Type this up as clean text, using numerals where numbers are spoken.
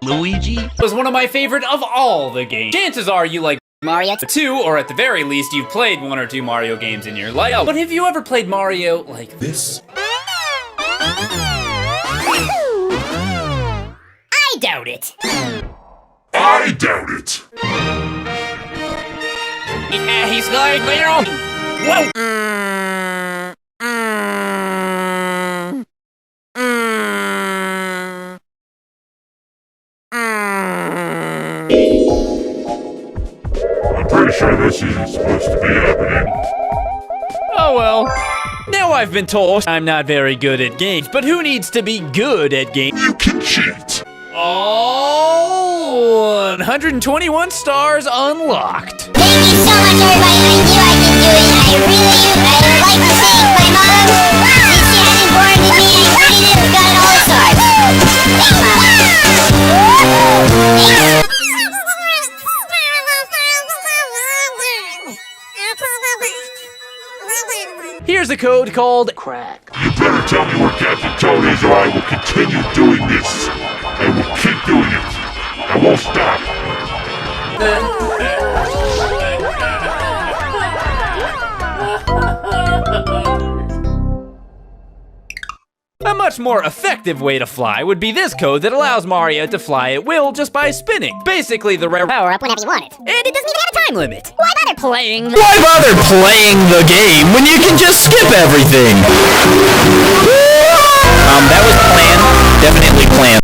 Luigi was one of my favorite of all the games. Chances are you like Mario 2, or at the very least, you've played 1 or 2 Mario games in your life. But have you ever played Mario like this? I doubt it. I doubt it. Yeah, he's like there. Whoa! I'm pretty sure this isn't supposed to be happening. Oh well. Now I've been told I'm not very good at games, but who needs to be good at games? You can cheat. Oh, 121 stars unlocked. Thank you so much, everybody. I knew I could do it. I would like to thank my mom. Since she hasn't born to me, I really have got all the stars. Thanks, Mom. Here's a code called crack. You better tell me where Captain Toad is, or I will continue doing this. I will keep doing it. I won't stop. A much more effective way to fly would be this code that allows Mario to fly at will just by spinning. Basically the rare Power up whenever you want it. and it doesn't even have a time limit. Why bother playing the... Why bother playing the game when you can just skip everything? That was planned. Definitely planned.